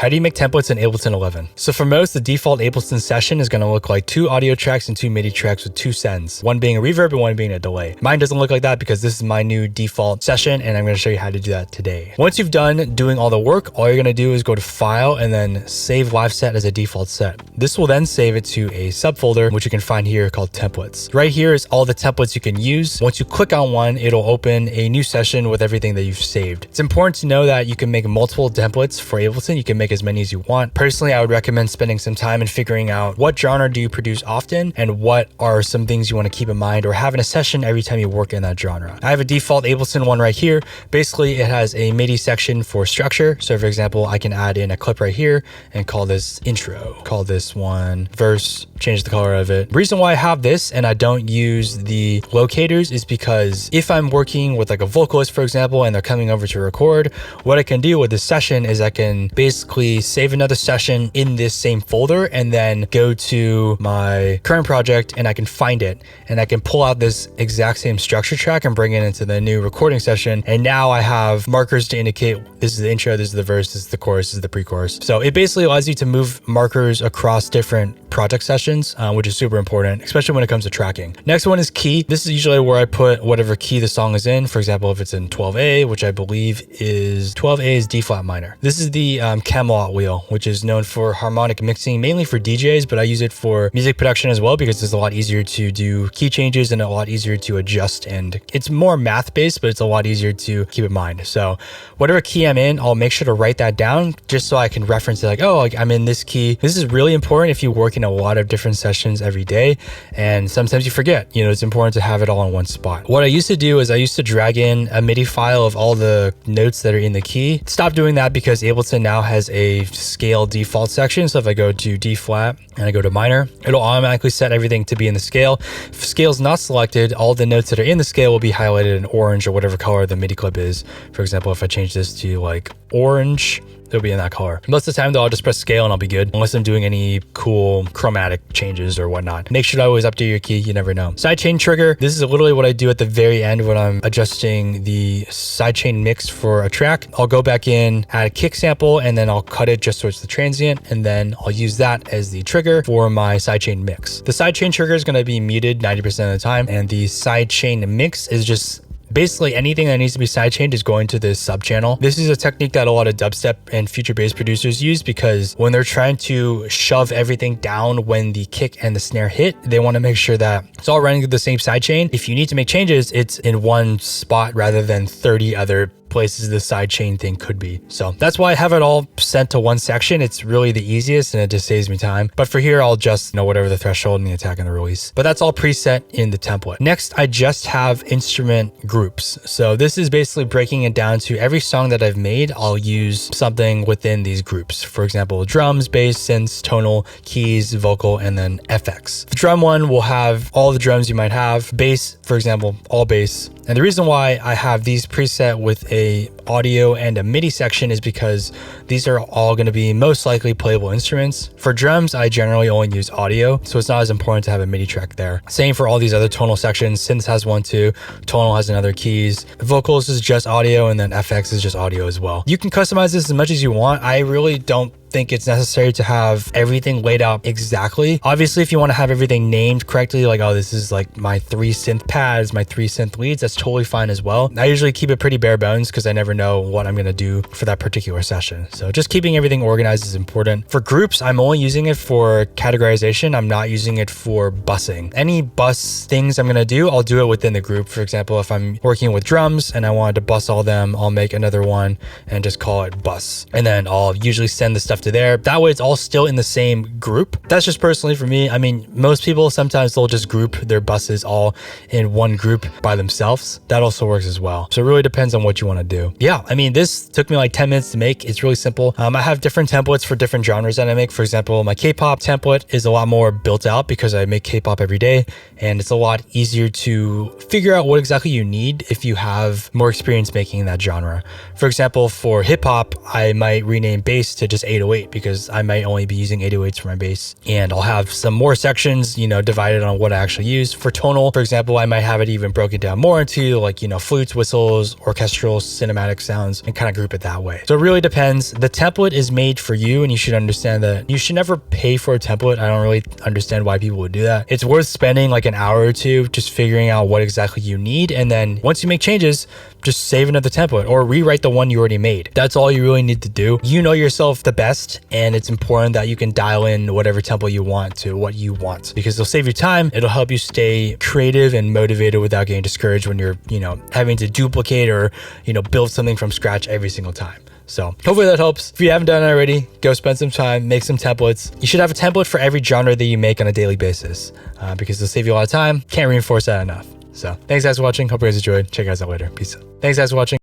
How do you make templates in Ableton 11? So for most, the default Ableton session is going to look like 2 audio tracks and 2 MIDI tracks with 2 sends, one being a reverb and one being a delay. Mine doesn't look like that because this is my new default session, and I'm going to show you how to do that today. Once you've done doing all the work, all you're going to do is go to File and then Save Live Set as a default set. This will then save it to a subfolder, which you can find here called Templates. Right here is all the templates you can use. Once you click on one, it'll open a new session with everything that you've saved. It's important to know that you can make multiple templates for Ableton. You can make as many as you want. Personally, I would recommend spending some time and figuring out what genre do you produce often and what are some things you want to keep in mind or have in a session every time you work in that genre. I have a default Ableton one right here. Basically, it has a MIDI section for structure. So for example, I can add in a clip right here and call this intro, call this one verse, change the color of it. The reason why I have this and I don't use the locators is because if I'm working with like a vocalist, for example, and they're coming over to record, what I can do with this session is I can basically save another session in this same folder and then go to my current project and I can find it and I can pull out this exact same structure track and bring it into the new recording session. And now I have markers to indicate this is the intro, this is the verse, this is the chorus, this is the pre-chorus. So it basically allows you to move markers across different project sessions, which is super important, especially when it comes to tracking. Next one is key. This is usually where I put whatever key the song is in. For example, if it's in 12A, which I believe is 12A is D flat minor. This is the Camelot wheel, which is known for harmonic mixing, mainly for DJs, but I use it for music production as well because it's a lot easier to do key changes and a lot easier to adjust. And it's more math based, but it's a lot easier to keep in mind. So whatever key I'm in, I'll make sure to write that down just so I can reference it like, oh, like I'm in this key. This is really important if you work in a lot of different sessions every day. And sometimes you forget, you know, it's important to have it all in one spot. What I used to do is I used to drag in a MIDI file of all the notes that are in the key. Stop doing that because Ableton now has a scale default section. So if I go to D flat and I go to minor, it'll automatically set everything to be in the scale. If scale is not selected, all the notes that are in the scale will be highlighted in orange or whatever color the MIDI clip is. For example, if I change this to like orange, it'll be in that color. Most of the time though, I'll just press scale and I'll be good unless I'm doing any cool chromatic changes or whatnot. Make sure to always update your key, you never know. Sidechain trigger. This is literally what I do at the very end when I'm adjusting the sidechain mix for a track. I'll go back in, add a kick sample, and then I'll cut it just so it's the transient. And then I'll use that as the trigger for my sidechain mix. The sidechain trigger is going to be muted 90% of the time. And the sidechain mix is just basically anything that needs to be sidechained is going to this sub channel. This is a technique that a lot of dubstep and future bass producers use because when they're trying to shove everything down when the kick and the snare hit, they want to make sure that it's all running through the same sidechain. If you need to make changes, it's in one spot rather than 30 other places the sidechain thing could be. So that's why I have it all sent to one section. It's really the easiest and it just saves me time. But for here, I'll just know whatever the threshold and the attack and the release. But that's all preset in the template. Next, I just have instrument groups. So this is basically breaking it down to every song that I've made, I'll use something within these groups. For example, drums, bass, synths, tonal, keys, vocal, and then FX. The drum one will have all the drums you might have. Bass, for example, all bass. And the reason why I have these preset with a audio and a MIDI section is because these are all going to be most likely playable instruments. For drums, I generally only use audio, so it's not as important to have a MIDI track there. Same for all these other tonal sections. Synths has one too. Tonal has another keys. Vocals is just audio, and then FX is just audio as well. You can customize this as much as you want. I really don't think it's necessary to have everything laid out exactly. Obviously, if you want to have everything named correctly, like, oh, this is like my 3 synth pads, my 3 synth leads, that's totally fine as well. I usually keep it pretty bare bones because I never know what I'm going to do for that particular session. So just keeping everything organized is important. For groups, I'm only using it for categorization. I'm not using it for bussing. Any bus things I'm going to do, I'll do it within the group. For example, if I'm working with drums and I wanted to bus all them, I'll make another one and just call it bus. And then I'll usually send the stuff to there. That way it's all still in the same group. That's just personally for me. I mean, most people, sometimes they'll just group their buses all in one group by themselves. That also works as well. So it really depends on what you want to do. Yeah, I mean, this took me like 10 minutes to make. It's really simple. I have different templates for different genres that I make. For example, my K-pop template is a lot more built out because I make K-pop every day, and it's a lot easier to figure out what exactly you need if you have more experience making that genre. For example, for hip hop, I might rename bass to just 808 808 because I might only be using 808s for my bass, and I'll have some more sections, you know, divided on what I actually use. For tonal, for example, I might have it even broken down more into like, you know, flutes, whistles, orchestral, cinematic sounds, and kind of group it that way. So it really depends. The template is made for you, and you should understand that you should never pay for a template. I don't really understand why people would do that. It's worth spending like an hour or two just figuring out what exactly you need, and then once you make changes, just save another template or rewrite the one you already made. That's all you really need to do. You know yourself the best, and it's important that you can dial in whatever template you want to what you want, because it'll save you time. It'll help you stay creative and motivated without getting discouraged when you're, you know, having to duplicate or, you know, build something from scratch every single time. So hopefully that helps. If you haven't done it already, go spend some time, make some templates. You should have a template for every genre that you make on a daily basis, because it'll save you a lot of time. Can't reinforce that enough. So thanks guys for watching. Hope you guys enjoyed. Check you guys out later. Peace out. Thanks guys for watching.